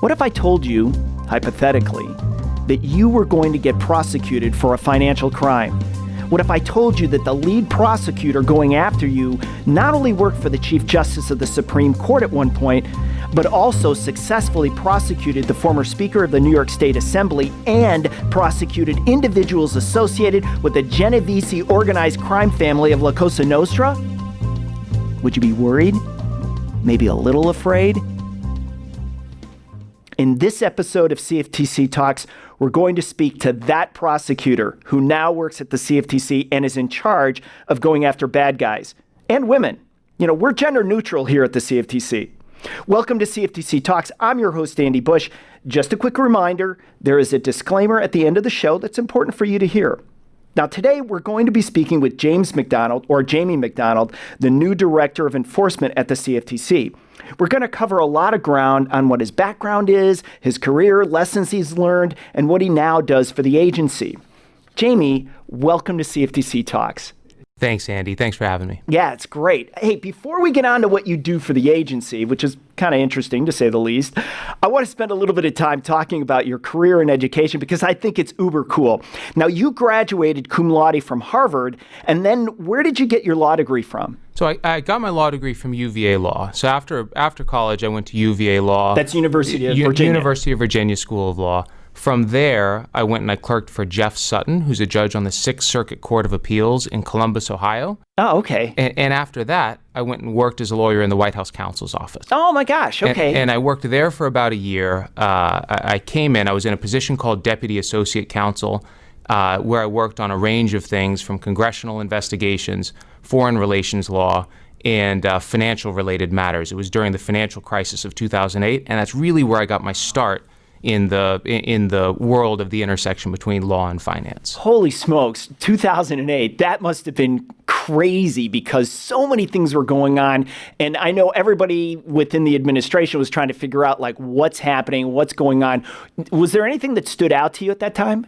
What if I told you, hypothetically, that you were going to get prosecuted for a financial crime? What if I told you that the lead prosecutor going after you not only worked for the Chief Justice of the Supreme Court at one point, but also successfully prosecuted the former Speaker of the New York State Assembly and prosecuted individuals associated with the Genovese organized crime family of La Cosa Nostra? Would you be worried? Maybe a little afraid? In this episode of CFTC Talks, we're going to speak to that prosecutor who now works at the CFTC and is in charge of going after bad guys and women. You know, we're gender neutral here at the CFTC. Welcome to CFTC Talks. I'm your host, Andy Bush. Just a quick reminder, there is a disclaimer at the end of the show that's important for you to hear. Now, today we're going to be speaking with James McDonald, or Jamie McDonald, the new Director of Enforcement at the CFTC. We're going to cover a lot of ground on what his background is, his career, lessons he's learned, and what he now does for the agency. Jamie, welcome to CFTC Talks. Thanks, Andy. Thanks for having me. Yeah, it's great. Hey, before we get on to what you do for the agency, which is kind of interesting to say the least, I want to spend a little bit of time talking about your career in education because I think it's uber cool. Now, you graduated cum laude from Harvard, and then where did you get your law degree from? So I got my law degree from UVA Law. So after college, I went to UVA Law. That's University of Virginia. University of Virginia School of Law. From there, I went and I clerked for Jeff Sutton, who's a judge on the Sixth Circuit Court of Appeals in Columbus, Ohio. Oh, okay. And after that, I went and worked as a lawyer in the White House counsel's office. Oh, my gosh. Okay. And I worked there for about a year. I came in, I was in a position called Deputy Associate Counsel, where I worked on a range of things from congressional investigations, foreign relations law, and financial-related matters. It was during the financial crisis of 2008, and that's really where I got my start in the world of the intersection between law and finance. Holy smokes, 2008, that must have been crazy because so many things were going on. And I know everybody within the administration was trying to figure out like what's happening, what's going on. Was there anything that stood out to you at that time?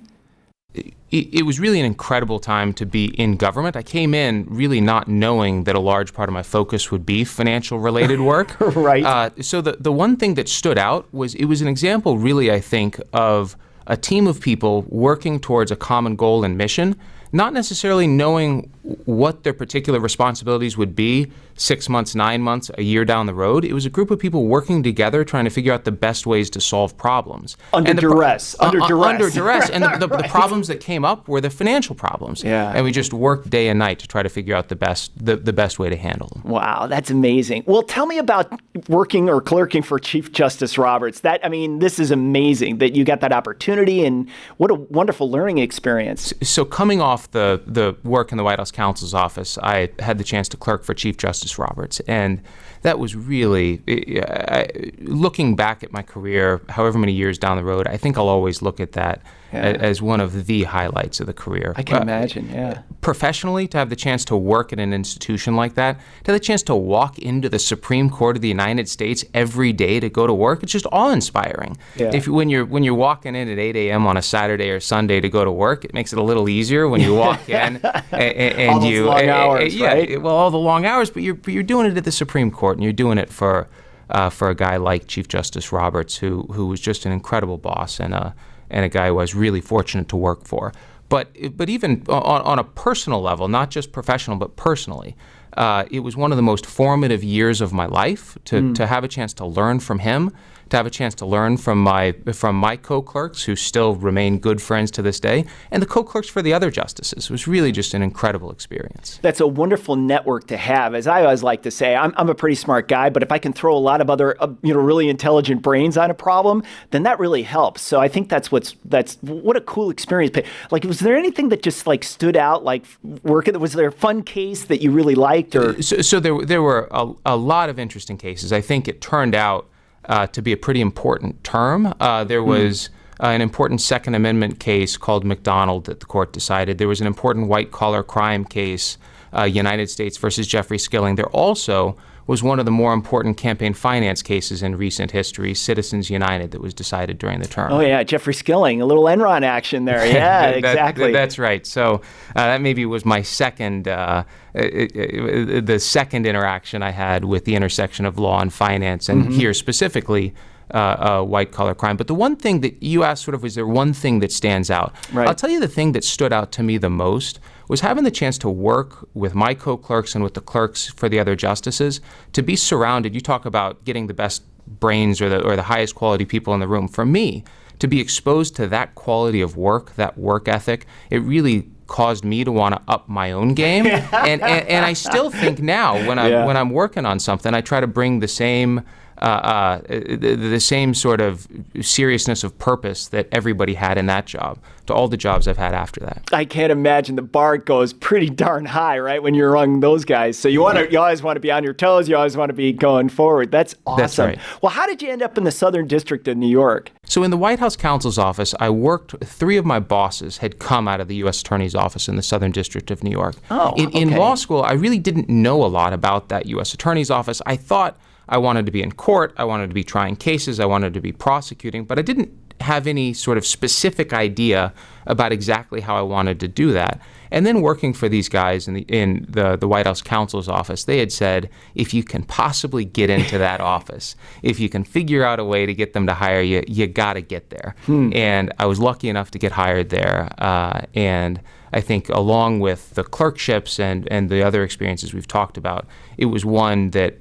It was really an incredible time to be in government. I came in really not knowing that a large part of my focus would be financial-related work. Right. So the one thing that stood out was it was an example, really, I think, of a team of people working towards a common goal and mission, not necessarily knowing what their particular responsibilities would be 6 months, 9 months, a year down the road. It was a group of people working together trying to figure out the best ways to solve problems. Under duress. And the problems that came up were the financial problems. Yeah. And we just worked day and night to try to figure out the best way to handle them. Wow, that's amazing. Well, tell me about working or clerking for Chief Justice Roberts. This is amazing that you got that opportunity, and what a wonderful learning experience. So coming off the work in the White House counsel's office, I had the chance to clerk for Chief Justice Roberts, and that was really, looking back at my career, however many years down the road, I think I'll always look at that as one of the highlights of the career. I can imagine, yeah. Professionally, to have the chance to work at an institution like that, to have the chance to walk into the Supreme Court of the United States every day to go to work, it's just awe-inspiring. Yeah. When you're walking in at 8 a.m. on a Saturday or Sunday to go to work, it makes it a little easier when you walk in and all those long hours, right? Well, all the long hours, but you're doing it at the Supreme Court, and you're doing it for a guy like Chief Justice Roberts, who was just an incredible boss and a guy who I was really fortunate to work for. But even on a personal level, not just professional, but personally, it was one of the most formative years of my life to have a chance to learn from him, to have a chance to learn from my co-clerks who still remain good friends to this day, and the co-clerks for the other justices. It was really just an incredible experience. That's a wonderful network to have. As I always like to say, I'm a pretty smart guy, but if I can throw a lot of other really intelligent brains on a problem, then that really helps. So I think that's what a cool experience. Like, was there anything that just like stood out, like working? Was there a fun case that you really liked? Or so there were a lot of interesting cases. I think it turned out to be a pretty important term. There was an important Second Amendment case called McDonald that the court decided. There was an important white-collar crime case, United States versus Jeffrey Skilling. There also was one of the more important campaign finance cases in recent history, Citizens United, that was decided during the term. Oh, yeah, Jeffrey Skilling, a little Enron action there. Yeah, exactly. That's right. So that maybe was my second, the second interaction I had with the intersection of law and finance, and here specifically white-collar crime. But the one thing that you asked sort of, is there one thing that stands out? Right. I'll tell you the thing that stood out to me the most was having the chance to work with my co-clerks and with the clerks for the other justices, to be surrounded. You talk about getting the best brains or the highest quality people in the room. For me, to be exposed to that quality of work, that work ethic, it really caused me to want to up my own game. and I still think now when I'm working on something, I try to bring the same sort of seriousness of purpose that everybody had in that job to all the jobs I've had after that. I can't imagine. The bar goes pretty darn high, right, when you're among those guys. So you always want to be on your toes. You always want to be going forward. That's awesome. That's right. Well, how did you end up in the Southern District of New York? So in the White House counsel's office, I worked, 3 of my bosses had come out of the U.S. Attorney's office in the Southern District of New York. In law school, I really didn't know a lot about that U.S. Attorney's office. I thought I wanted to be in court, I wanted to be trying cases, I wanted to be prosecuting, but I didn't have any sort of specific idea about exactly how I wanted to do that. And then working for these guys in the White House counsel's office, they had said, if you can possibly get into that office, if you can figure out a way to get them to hire you, you got to get there. And I was lucky enough to get hired there. And I think along with the clerkships and the other experiences we've talked about, it was one that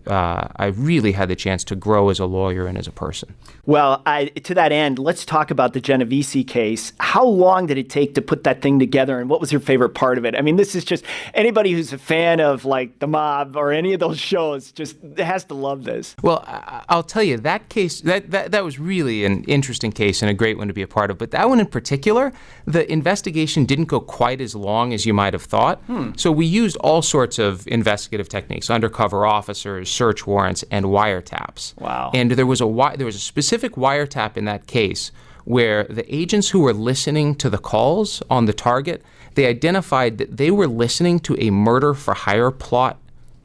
I really had the chance to grow as a lawyer and as a person. Well, to that end, let's talk about the Genovese case. How long did it take to put that thing together, and what was your favorite part of it? I mean, this is just, anybody who's a fan of like The Mob or any of those shows just has to love this. Well, I'll tell you, that case, that was really an interesting case and a great one to be a part of. But that one in particular, the investigation didn't go quite as long as you might have thought. So we used all sorts of investigative techniques, undercover officers, search warrants, and wiretaps. Wow. And there was a specific wiretap in that case where the agents who were listening to the calls on the target, they identified that they were listening to a murder-for-hire plot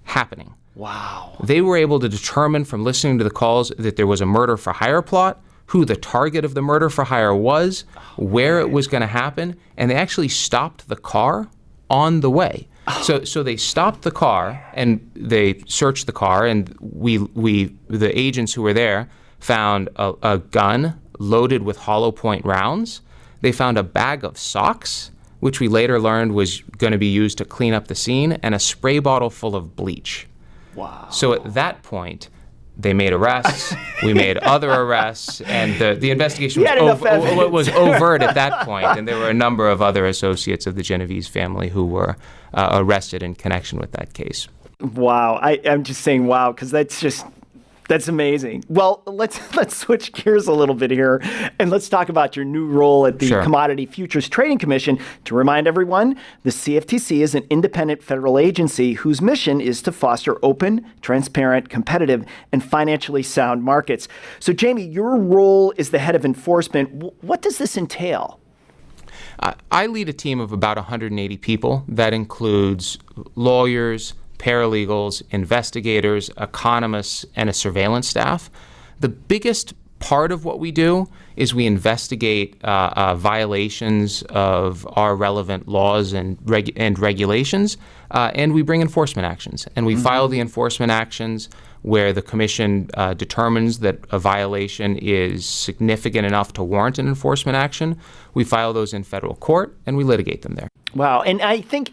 happening. Wow. They were able to determine from listening to the calls that there was a murder-for-hire plot, who the target of the murder-for-hire was, where it was going to happen, and they actually stopped the car on the way. So they stopped the car and they searched the car, and the agents who were there found a gun loaded with hollow point rounds. They found a bag of socks, which we later learned was going to be used to clean up the scene, and a spray bottle full of bleach. Wow. So at that point, they made arrests, we made other arrests, and the investigation was overt at that point, and there were a number of other associates of the Genovese family who were arrested in connection with that case. Wow. I'm just saying wow, because that's amazing. Well, let's switch gears a little bit here, and let's talk about your new role at the Commodity Futures Trading Commission. To remind everyone, the CFTC is an independent federal agency whose mission is to foster open, transparent, competitive, and financially sound markets. So, Jamie, your role is the head of enforcement. What does this entail? I lead a team of about 180 people. That includes lawyers, paralegals, investigators, economists, and a surveillance staff. The biggest part of what we do is we investigate violations of our relevant laws and regulations, and we bring enforcement actions. And we file the enforcement actions where the commission determines that a violation is significant enough to warrant an enforcement action. We file those in federal court, and we litigate them there. Wow. And I think,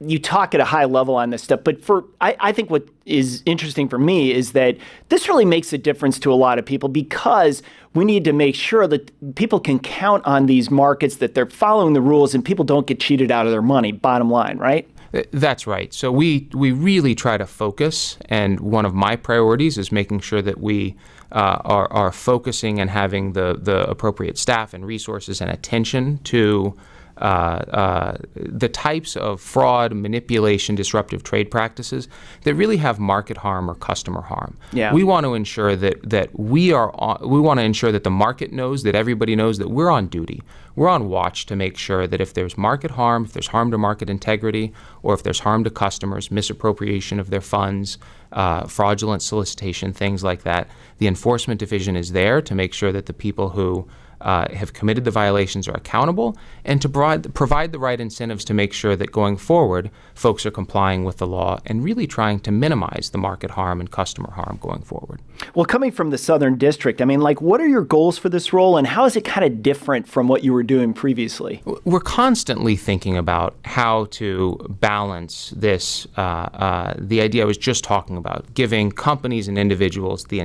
you talk at a high level on this stuff, but I think what is interesting for me is that this really makes a difference to a lot of people, because we need to make sure that people can count on these markets, that they're following the rules, and people don't get cheated out of their money, bottom line, right? That's right. So we really try to focus, and one of my priorities is making sure that we are focusing and having the appropriate staff and resources and attention to the types of fraud, manipulation, disruptive trade practices that really have market harm or customer harm. Yeah. We want to ensure that we want to ensure that the market knows, that everybody knows that we're on duty. We're on watch to make sure that if there's market harm, if there's harm to market integrity, or if there's harm to customers, misappropriation of their funds, fraudulent solicitation, things like that, the enforcement division is there to make sure that the people who have committed the violations are accountable, and to provide the right incentives to make sure that going forward, folks are complying with the law and really trying to minimize the market harm and customer harm going forward. Well, coming from the Southern District, I mean, like, what are your goals for this role, and how is it kind of different from what you were doing previously? We're constantly thinking about how to balance this, the idea I was just talking about, giving companies and individuals the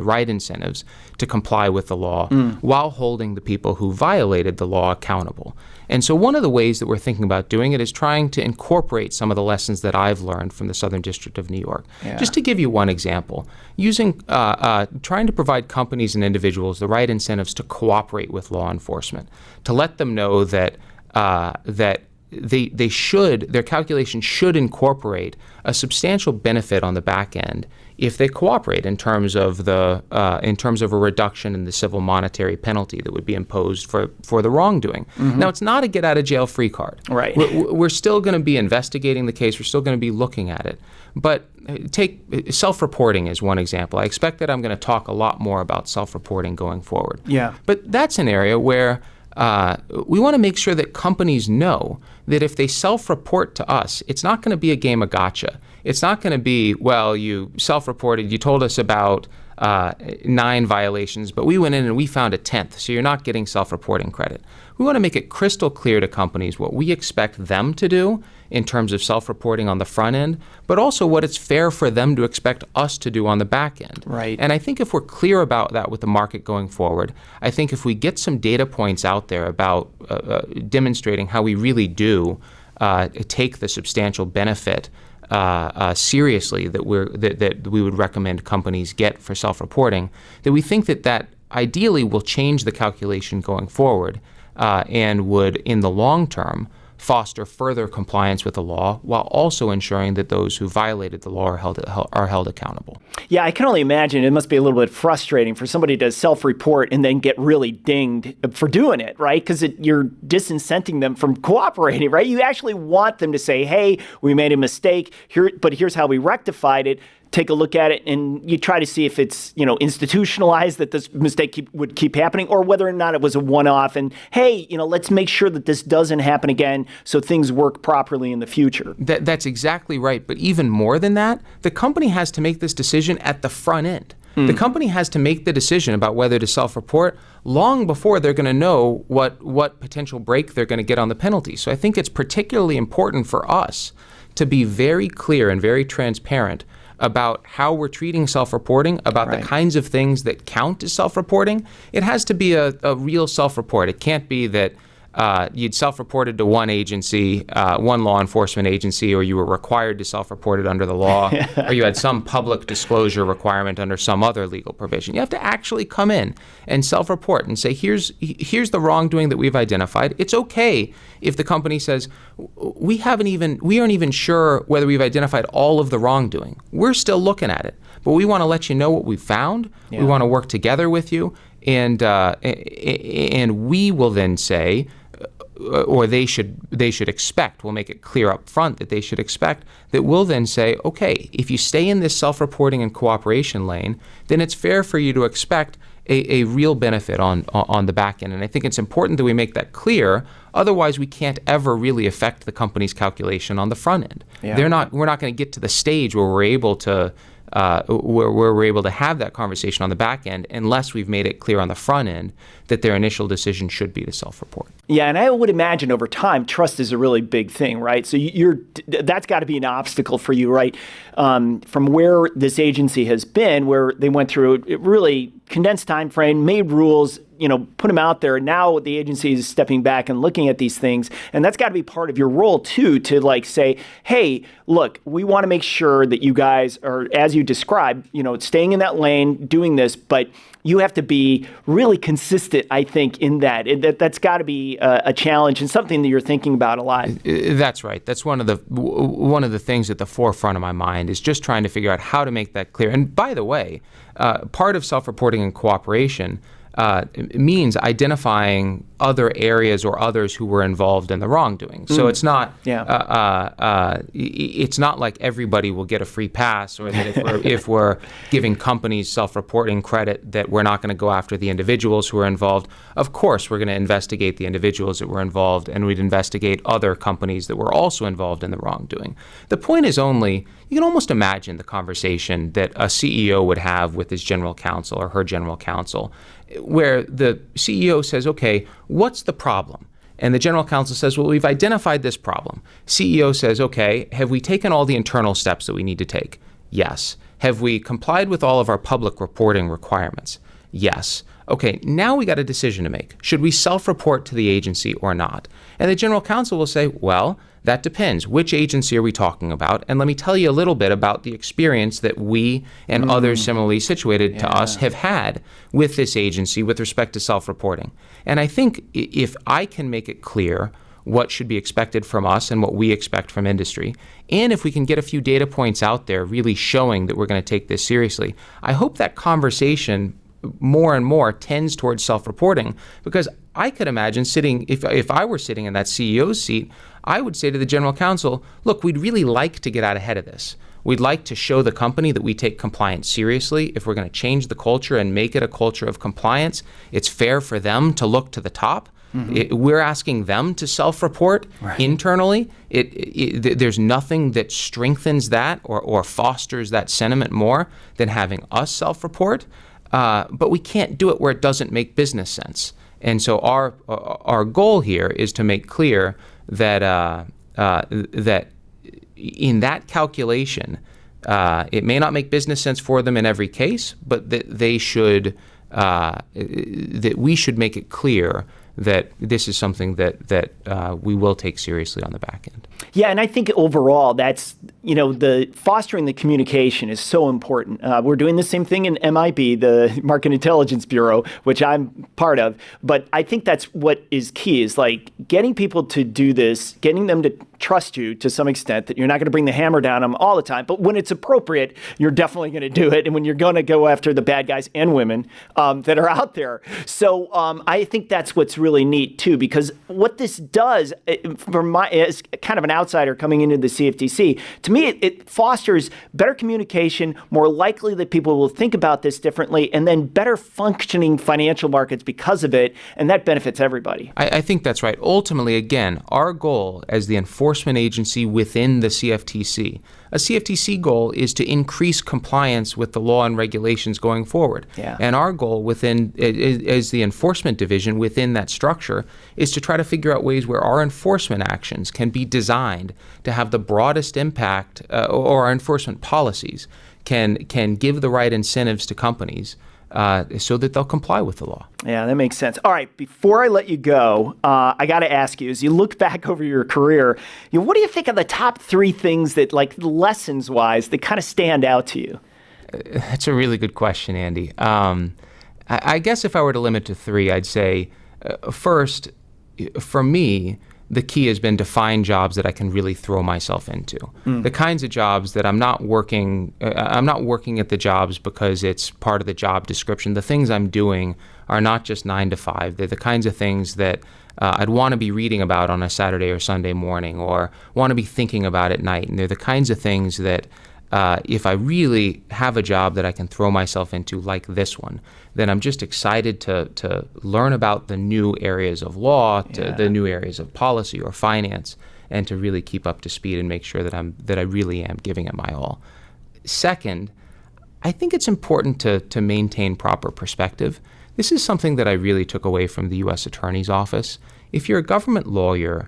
right incentives to comply with the law while holding the people who violated the law accountable. And so one of the ways that we're thinking about doing it is trying to incorporate some of the lessons that I've learned from the Southern District of New York. Yeah. Just to give you one example, trying to provide companies and individuals the right incentives to cooperate with law enforcement, to let them know that their calculation should incorporate a substantial benefit on the back end if they cooperate in terms of a reduction in the civil monetary penalty that would be imposed for the wrongdoing. Mm-hmm. Now, it's not a get out of jail free card. Right. We're still going to be investigating the case. We're still going to be looking at it. But take self-reporting as one example. I expect that I'm going to talk a lot more about self-reporting going forward. Yeah. But that's an area where we want to make sure that companies know that if they self-report to us, it's not going to be a game of gotcha. It's not going to be, well, you self-reported, you told us about 9 violations, but we went in and we found a 10th, so you're not getting self-reporting credit. We want to make it crystal clear to companies what we expect them to do in terms of self-reporting on the front end, but also what it's fair for them to expect us to do on the back end. Right. And I think if we're clear about that with the market going forward, I think if we get some data points out there about demonstrating how we really do take the substantial benefit seriously that we would recommend companies get for self-reporting, that we think that ideally will change the calculation going forward and would, in the long term, foster further compliance with the law while also ensuring that those who violated the law are held accountable. Yeah, I can only imagine it must be a little bit frustrating for somebody to self-report and then get really dinged for doing it, right? Because you're disincenting them from cooperating, right? You actually want them to say, hey, we made a mistake, but here's how we rectified it. Take a look at it, and you try to see if it's, institutionalized, that this mistake would keep happening, or whether or not it was a one-off. And hey, let's make sure that this doesn't happen again, so things work properly in the future. That's exactly right. But even more than that, the company has to make this decision at the front end. The company has to make the decision about whether to self-report long before they're going to know what potential break they're going to get on the penalty. So I think it's particularly important for us to be very clear and very transparent about how we're treating self-reporting, about Right. the kinds of things that count as self-reporting. It has to be a real self-report. It can't be that you'd self-reported to one agency, one law enforcement agency, or you were required to self-report it under the law, or you had some public disclosure requirement under some other legal provision. You have to actually come in and self-report and say, here's the wrongdoing that we've identified. It's okay if the company says, we aren't even sure whether we've identified all of the wrongdoing. We're still looking at it, but we want to let you know what we've found. Yeah. We want to work together with you, and we will then say, or they should expect, we'll make it clear up front that they should expect, that we'll then say, okay, if you stay in this self-reporting and cooperation lane, then it's fair for you to expect a real benefit on the back end. And I think it's important that we make that clear. Otherwise, we can't ever really affect the company's calculation on the front end. Yeah. We're not going to get to the stage where we're able to have that conversation on the back end unless we've made it clear on the front end that their initial decision should be to self-report. Yeah, and I would imagine over time, trust is a really big thing, right? So that's got to be an obstacle for you, right? From where this agency has been, where they went through a really condensed time frame, made rules, put them out there. And now the agency is stepping back and looking at these things. And that's got to be part of your role, too, to say, hey, look, we want to make sure that you guys are, as you described, staying in that lane, doing this, but you have to be really consistent, I think, in that. That's got to be a challenge and something that you're thinking about a lot. That's right. That's one of the things at the forefront of my mind is just trying to figure out how to make that clear. And by the way, part of self-reporting and cooperation means identifying other areas or others who were involved in the wrongdoing. So it's not it's not like everybody will get a free pass, or that if we're giving companies self-reporting credit, that we're not going to go after the individuals who are involved. Of course, we're going to investigate the individuals that were involved, and we'd investigate other companies that were also involved in the wrongdoing. The point is only, you can almost imagine the conversation that a CEO would have with his general counsel or her general counsel, where the CEO says, okay, what's the problem? And the general counsel says, well, we've identified this problem. CEO says, okay, have we taken all the internal steps that we need to take? Yes. Have we complied with all of our public reporting requirements? Yes. Okay, now we got a decision to make. Should we self-report to the agency or not? And the general counsel will say, well, that depends. Which agency are we talking about? And let me tell you a little bit about the experience that we and others similarly situated to us have had with this agency with respect to self-reporting. And I think if I can make it clear what should be expected from us and what we expect from industry, and if we can get a few data points out there really showing that we're going to take this seriously, I hope that conversation more and more tends towards self-reporting, because I could imagine sitting, if I were sitting in that CEO's seat, I would say to the general counsel, look, we'd really like to get out ahead of this. We'd like to show the company that we take compliance seriously. If we're going to change the culture and make it a culture of compliance, it's fair for them to look to the top. We're asking them to self-report internally. There's nothing that strengthens that or fosters that sentiment more than having us self-report. But we can't do it where it doesn't make business sense. And so our goal here is to make clear that that in that calculation, it may not make business sense for them in every case, but that they should that we should make it clear that this is something that we will take seriously on the back end. Yeah, and I think overall that's, the fostering the communication is so important. We're doing the same thing in MIB, the Market Intelligence Bureau, which I'm part of. But I think that's what is key, is like getting people to do this, getting them to trust you to some extent, that you're not going to bring the hammer down on them all the time. But when it's appropriate, you're definitely going to do it. And when you're going to go after the bad guys and women that are out there. So I think that's what's really neat, too, because what this does, as kind of an outsider coming into the CFTC, to me, it fosters better communication, more likely that people will think about this differently, and then better functioning financial markets because of it, and that benefits everybody. I think that's right. Ultimately, again, our goal as the enforcement agency within the CFTC, a CFTC goal is to increase compliance with the law and regulations going forward. Yeah. And our goal within, as the enforcement division within that structure, is to try to figure out ways where our enforcement actions can be designed to have the broadest impact, or our enforcement policies can give the right incentives to companies so that they'll comply with the law. Yeah, that makes sense. All right, before I let you go, I got to ask you, as you look back over your career, what do you think are the top 3 things that, like lessons-wise, that kind of stand out to you? That's a really good question, Andy. I guess if I were to limit to 3, I'd say, first, for me, the key has been to find jobs that I can really throw myself into. The kinds of jobs that I'm not working at the jobs because it's part of the job description. The things I'm doing are not just 9 to 5. They're the kinds of things that I'd want to be reading about on a Saturday or Sunday morning, or want to be thinking about at night. And they're the kinds of things that if I really have a job that I can throw myself into like this one, then I'm just excited to learn about the new areas of law, the new areas of policy or finance, and to really keep up to speed and make sure that I really am giving it my all. Second, I think it's important to maintain proper perspective. This is something that I really took away from the U.S. Attorney's Office. If you're a government lawyer,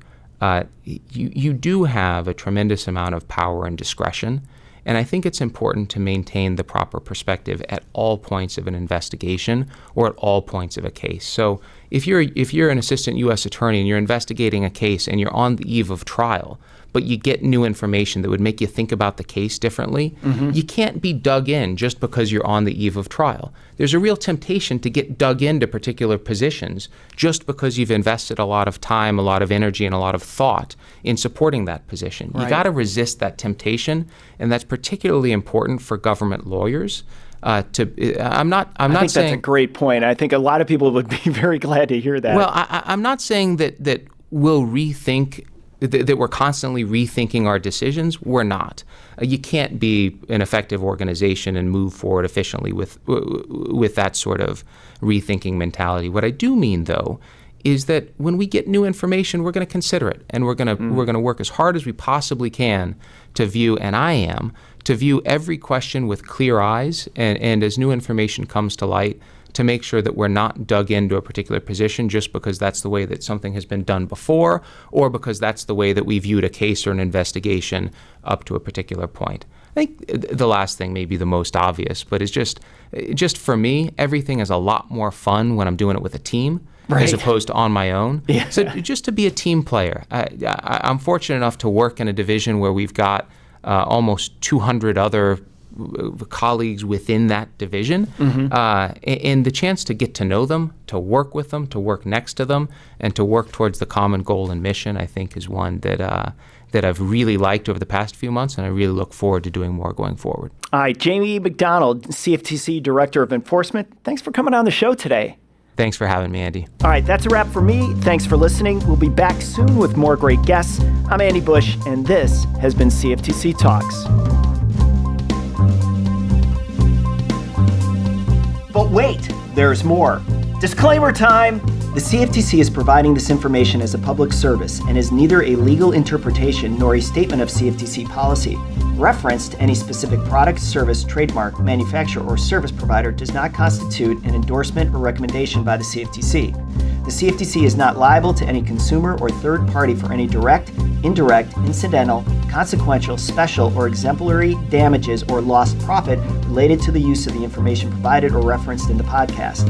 you do have a tremendous amount of power and discretion. And I think it's important to maintain the proper perspective at all points of an investigation or at all points of a case. So if you're an assistant U.S. attorney and you're investigating a case and you're on the eve of trial, but you get new information that would make you think about the case differently, you can't be dug in just because you're on the eve of trial. There's a real temptation to get dug into particular positions just because you've invested a lot of time, a lot of energy, and a lot of thought in supporting that position. Right. You got to resist that temptation, and that's particularly important for government lawyers. I'm not I think saying that's a great point. I think a lot of people would be very glad to hear that. Well, I'm not saying that we'll rethink, that we're constantly rethinking our decisions. We're not. You can't be an effective organization and move forward efficiently with that sort of rethinking mentality. What I do mean, though, is that when we get new information, we're going to consider it, and we're going to work as hard as we possibly can to view, and I am, to view every question with clear eyes, and as new information comes to light, to make sure that we're not dug into a particular position just because that's the way that something has been done before, or because that's the way that we viewed a case or an investigation up to a particular point. I think the last thing may be the most obvious, but it's just for me, everything is a lot more fun when I'm doing it with a team. Right. As opposed to on my own. Yeah. So just to be a team player. I'm fortunate enough to work in a division where we've got almost 200 other colleagues within that division. And the chance to get to know them, to work with them, to work next to them, and to work towards the common goal and mission, I think is one that I've really liked over the past few months, and I really look forward to doing more going forward. All right, Jamie McDonald, CFTC Director of Enforcement, thanks for coming on the show today. Thanks for having me, Andy. All right, that's a wrap for me. Thanks for listening. We'll be back soon with more great guests. I'm Andy Bush, and this has been CFTC Talks. But wait, there's more. Disclaimer time! The CFTC is providing this information as a public service and is neither a legal interpretation nor a statement of CFTC policy. Reference to any specific product, service, trademark, manufacturer, or service provider does not constitute an endorsement or recommendation by the CFTC. The CFTC is not liable to any consumer or third party for any direct, indirect, incidental, consequential, special, or exemplary damages or lost profit related to the use of the information provided or referenced in the podcast.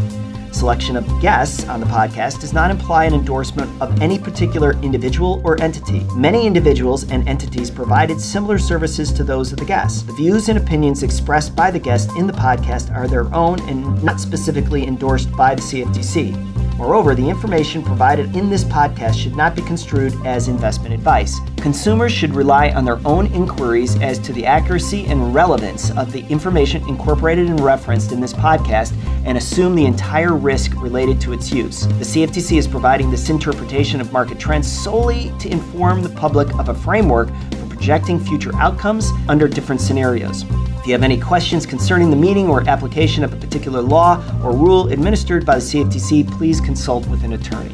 Selection of guests on the podcast does not imply an endorsement of any particular individual or entity. Many individuals and entities provided similar services to those of the guests. The views and opinions expressed by the guest in the podcast are their own and not specifically endorsed by the CFTC. Moreover, the information provided in this podcast should not be construed as investment advice. Consumers should rely on their own inquiries as to the accuracy and relevance of the information incorporated and referenced in this podcast and assume the entire risk related to its use. The CFTC is providing this interpretation of market trends solely to inform the public of a framework for projecting future outcomes under different scenarios. If you have any questions concerning the meaning or application of a particular law or rule administered by the CFTC, please consult with an attorney.